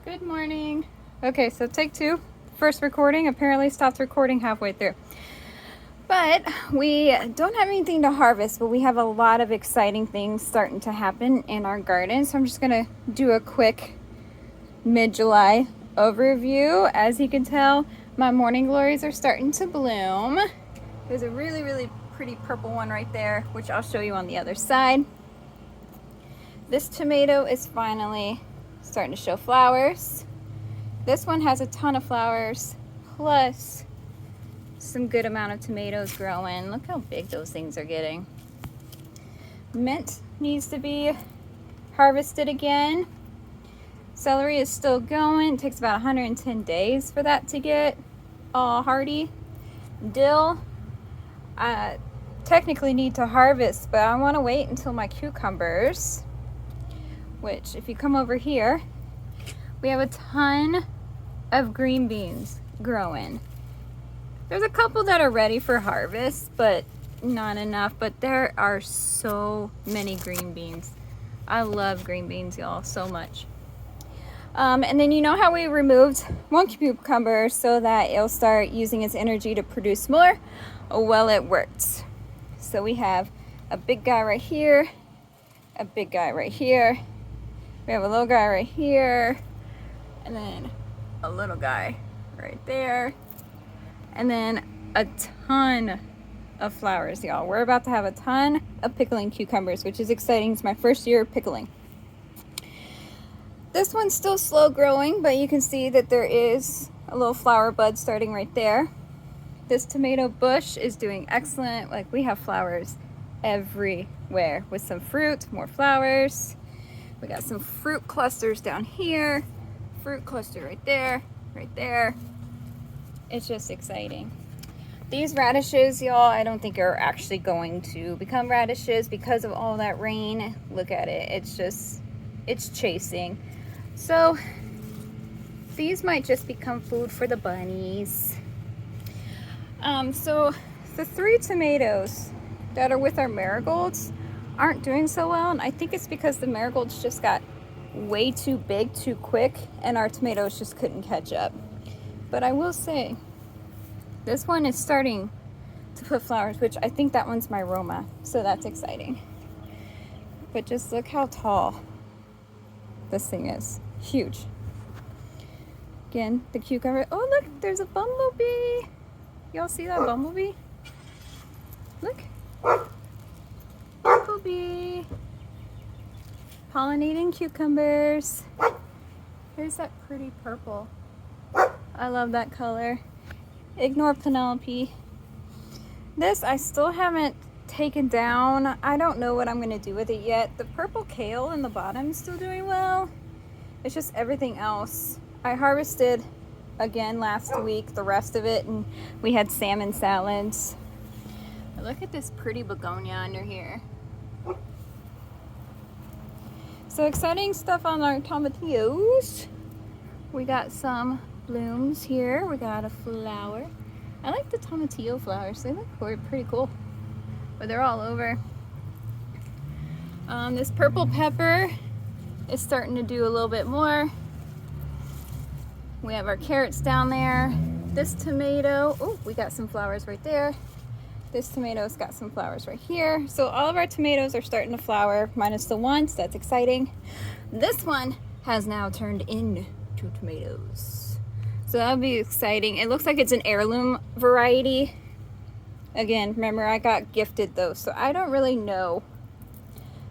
Good morning. Okay, so take two. First recording apparently stopped recording halfway through. But we don't have anything to harvest, but we have a lot of exciting things starting to happen in our garden. So I'm just gonna do a quick mid-July overview. As you can tell, my morning glories are starting to bloom. There's a really pretty purple one right there, which I'll show you on the other side. This tomato is finally starting to show flowers. This one has a ton of flowers, plus some good amount of tomatoes growing. Look how big those things are getting. Mint needs to be harvested again. Celery is still going. It takes about 110 days for that to get all hardy. Dill, I technically need to harvest, but I want to wait until my cucumbers, which if you come over here, we have a ton of green beans growing. There's a couple that are ready for harvest, but not enough. But there are so many green beans. I love green beans, y'all, so much. And then you know how we removed one cucumber so that it'll start using its energy to produce more? Well, it worked. So we have a big guy right here, a big guy right here. We have a little guy right here, and then a little guy right there, and then a ton of flowers, y'all. We're about to have a ton of pickling cucumbers, which is exciting. It's my first year of pickling. This one's still slow growing, but you can see that there is a little flower bud starting right there. This tomato bush is doing excellent. Like, we have flowers everywhere with some fruit, more flowers. We got some fruit clusters down here, fruit cluster right there, right there. It's just exciting. These radishes, y'all, I don't think are actually going to become radishes because of all that rain. Look at it, it's chasing. So these might just become food for the bunnies. So the 3 tomatoes that are with our marigolds aren't doing so well, and I think it's because the marigolds just got way too big too quick and our tomatoes just couldn't catch up. But I will say this one is starting to put flowers, which I think that one's my Roma, so that's exciting. But just look how tall this thing is. Huge. Again, the cucumber. Oh, look, there's a bumblebee. Y'all see that bumblebee? Look. Bumblebee pollinating cucumbers. Here's that pretty purple. I love that color. Ignore Penelope. This I still haven't taken down. I don't know what I'm going to do with it yet. The purple kale in the bottom is still doing well. It's just everything else. I harvested again last week, the rest of it, and we had salmon salads. Look at this pretty begonia under here. So exciting stuff on our tomatillos. We got some blooms here. We got a flower. I like the tomatillo flowers. They look pretty cool, but they're all over. This purple pepper is starting to do a little bit more. We have our carrots down there. This tomato, oh, we got some flowers right there. This tomato's got some flowers right here. So all of our tomatoes are starting to flower, minus the one, so that's exciting. This one has now turned into tomatoes. So that'll be exciting. It looks like it's an heirloom variety. Again, remember I got gifted those, so I don't really know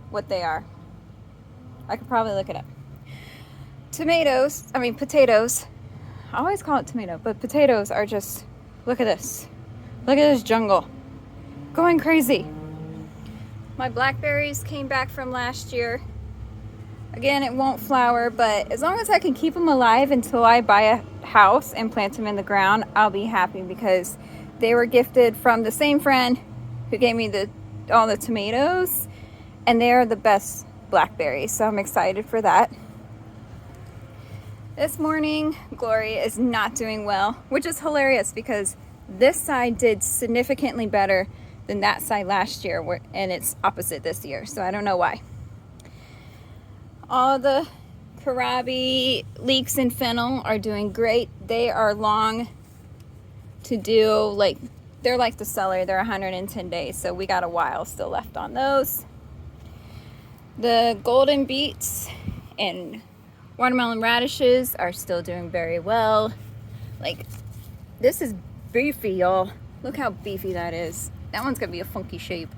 what they are. I could probably look it up. Potatoes. I always call it tomato, but potatoes are just, look at this. Look at this jungle. Going crazy. My blackberries came back from last year. Again, it won't flower, but as long as I can keep them alive until I buy a house and plant them in the ground, I'll be happy, because they were gifted from the same friend who gave me all the tomatoes, and they are the best blackberries, so I'm excited for that. This morning, Glory is not doing well, which is hilarious because this side did significantly better than that side last year, and it's opposite this year, so I don't know why. All the Kohlrabi, leeks, and fennel are doing great. They are long to do, like they're like the celery, they're 110 days, so we got a while still left on those. The golden beets and watermelon radishes are still doing very well. Like, this is beefy, y'all. Look how beefy that is. That one's gonna be a funky shape.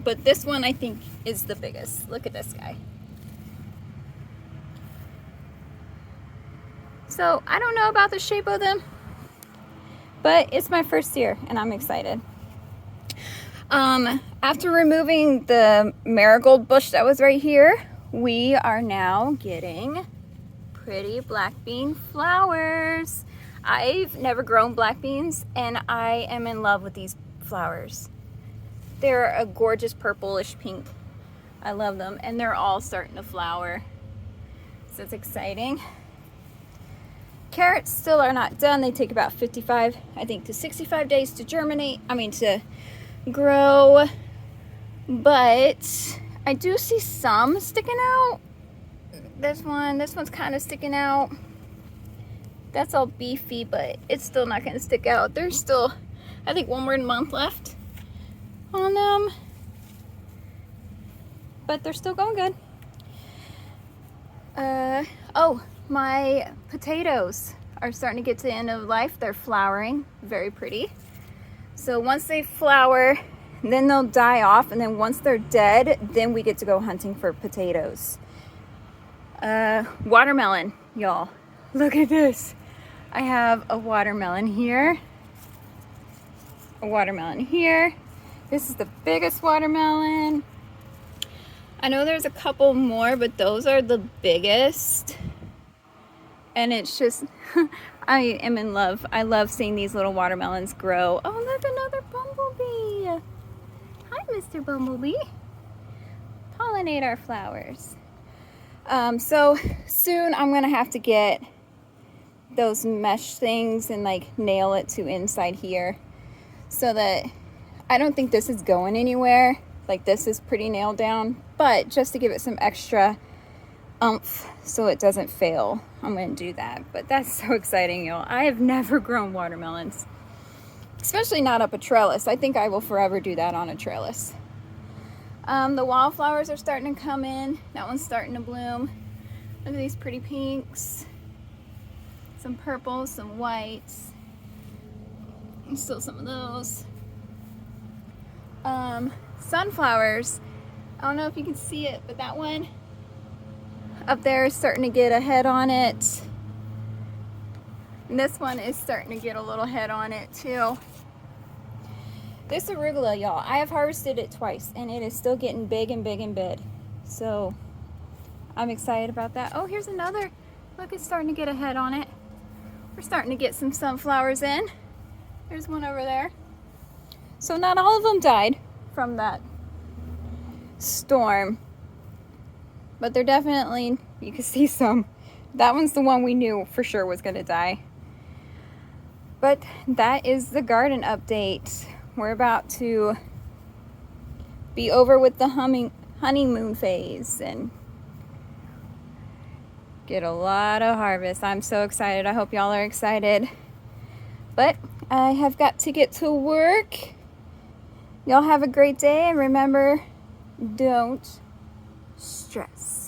But this one I think is the biggest. Look at this guy. So I don't know about the shape of them, but it's my first year and I'm excited. After removing the marigold bush that was right here, we are now getting pretty black bean flowers. I've never grown black beans and I am in love with these flowers. They're a gorgeous purplish pink. I love them and they're all starting to flower. So it's exciting. Carrots still are not done. They take about 55, I think, to 65 days to germinate. To grow. But I do see some sticking out. This one's kind of sticking out. That's all beefy, but it's still not going to stick out. There's still, I think, one more month left on them. But they're still going good. Oh, my potatoes are starting to get to the end of life. They're flowering, very pretty. So once they flower, then they'll die off, and then once they're dead, then we get to go hunting for potatoes. Watermelon, y'all. Look at this. I have a watermelon here. A watermelon here. This is the biggest watermelon. I know there's a couple more, but those are the biggest. And it's just, I am in love. I love seeing these little watermelons grow. Oh, look, another bumblebee. Hi, Mr. Bumblebee. Pollinate our flowers. So soon I'm gonna have to get those mesh things and like nail it to inside here so that I don't think this is going anywhere. Like, this is pretty nailed down, but just to give it some extra oomph so it doesn't fail, I'm gonna do that. But that's so exciting, y'all. I have never grown watermelons, especially not up a trellis. I think I will forever do that on a trellis. The wildflowers are starting to come in. That one's starting to bloom. Look at these pretty pinks, some purples, some whites, and still some of those. Sunflowers, I don't know if you can see it, but that one up there is starting to get a head on it. And this one is starting to get a little head on it too. This arugula, y'all, I have harvested it twice and it is still getting big and big and big. So I'm excited about that. Oh, here's another. Look, it's starting to get a head on it. We're starting to get some sunflowers in. There's one over there. So not all of them died from that storm, but they're definitely, you can see some. That one's the one we knew for sure was going to die. But that is the garden update. We're about to be over with the honeymoon phase and get a lot of harvest. I'm so excited. I hope y'all are excited. But I have got to get to work. Y'all have a great day, and remember, don't stress.